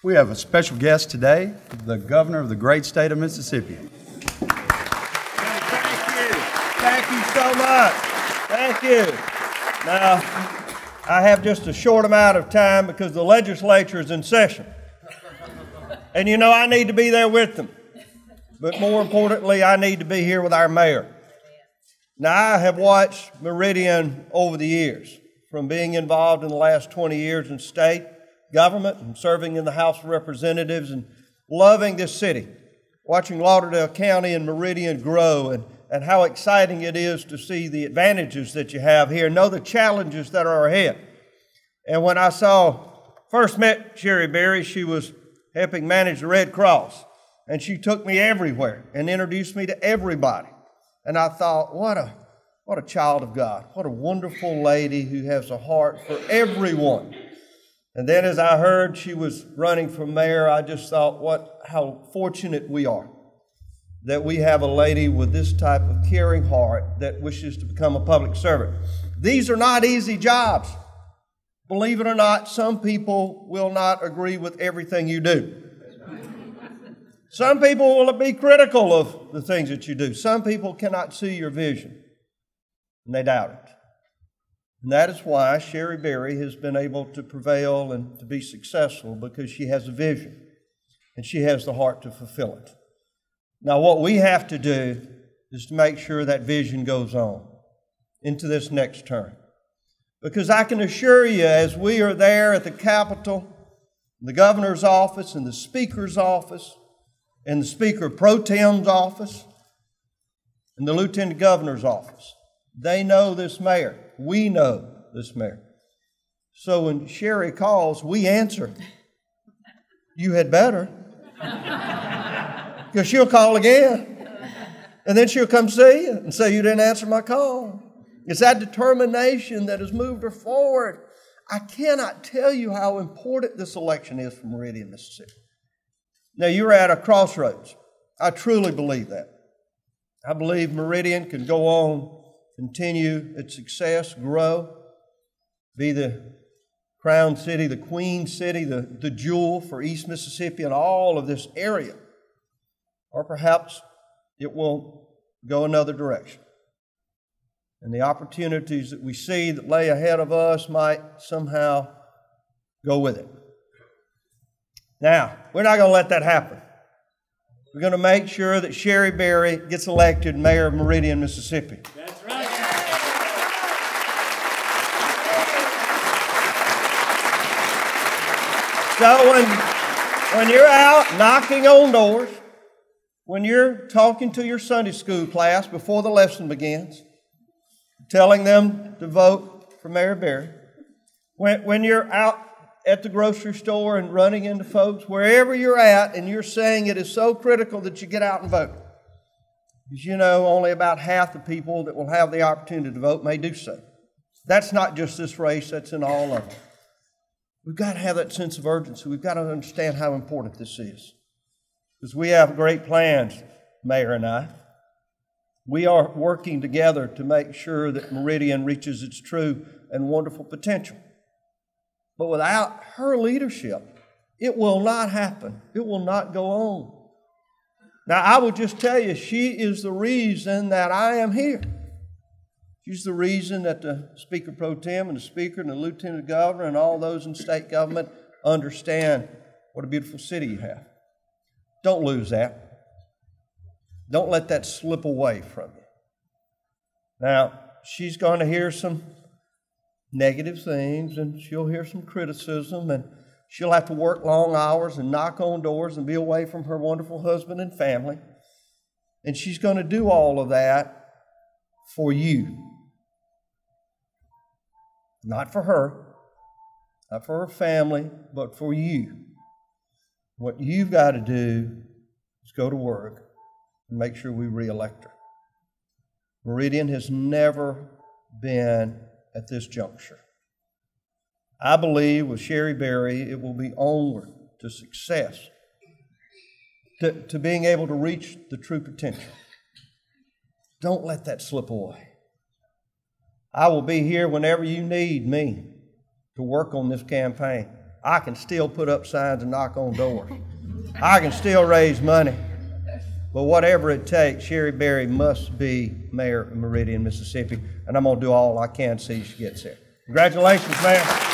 We have a special guest today, the governor of the great state of Mississippi. Thank you. Thank you so much. Thank you. Now, I have just a short amount of time because the legislature is in session. And you know, I need to be there with them. But more importantly, I need to be here with our mayor. Now, I have watched Meridian over the years, from being involved in the last 20 years in state government and serving in the House of Representatives and loving this city, watching Lauderdale County and Meridian grow and how exciting it is to see the advantages that you have here, know the challenges that are ahead. And when I first met Cheri Berry, she was helping manage the Red Cross, and she took me everywhere and introduced me to everybody. And I thought, what a child of God, what a wonderful lady who has a heart for everyone. And then as I heard she was running for mayor, I just thought, how fortunate we are that we have a lady with this type of caring heart that wishes to become a public servant. These are not easy jobs. Believe it or not, some people will not agree with everything you do. Some people will be critical of the things that you do. Some people cannot see your vision, and they doubt it. And that is why Cheri Berry has been able to prevail and to be successful, because she has a vision and she has the heart to fulfill it. Now, what we have to do is to make sure that vision goes on into this next term. Because I can assure you, as we are there at the Capitol, the governor's office and the speaker's office and the speaker pro tem's office and the lieutenant governor's office, they know this mayor. We know this mayor. So when Cheri calls, we answer. You had better. Because she'll call again. And then she'll come see you and say, you didn't answer my call. It's that determination that has moved her forward. I cannot tell you how important this election is for Meridian, Mississippi. Now, you're at a crossroads. I truly believe that. I believe Meridian can go on, continue its success, grow, be the crown city, the queen city, the jewel for East Mississippi and all of this area. Or perhaps it will go another direction. And the opportunities that we see that lay ahead of us might somehow go with it. Now, we're not going to let that happen. We're going to make sure that Cheri Berry gets elected mayor of Meridian, Mississippi. That's right. So when you're out knocking on doors, when you're talking to your Sunday school class before the lesson begins, telling them to vote for Mayor Berry, when you're out at the grocery store and running into folks, wherever you're at, and you're saying it is so critical that you get out and vote. Because you know only about half the people that will have the opportunity to vote may do so. That's not just this race, that's in all of them. We've got to have that sense of urgency. We've got to understand how important this is. Because we have great plans, Mayor and I. We are working together to make sure that Meridian reaches its true and wonderful potential. But without her leadership, it will not happen. It will not go on. Now, I will just tell you, she is the reason that I am here. She's the reason that the Speaker Pro Tem and the Speaker and the Lieutenant Governor and all those in state government understand what a beautiful city you have. Don't lose that. Don't let that slip away from you. Now, she's going to hear some negative things, and she'll hear some criticism, and she'll have to work long hours and knock on doors and be away from her wonderful husband and family. And she's going to do all of that for you. Not for her, not for her family, but for you. What you've got to do is go to work and make sure we re-elect her. Meridian has never been at this juncture. I believe with Cheri Berry, it will be onward to success, to being able to reach the true potential. Don't let that slip away. I will be here whenever you need me to work on this campaign. I can still put up signs and knock on doors. I can still raise money. But whatever it takes, Cheri Berry must be mayor of Meridian, Mississippi, and I'm going to do all I can to see she gets there. Congratulations, Mayor.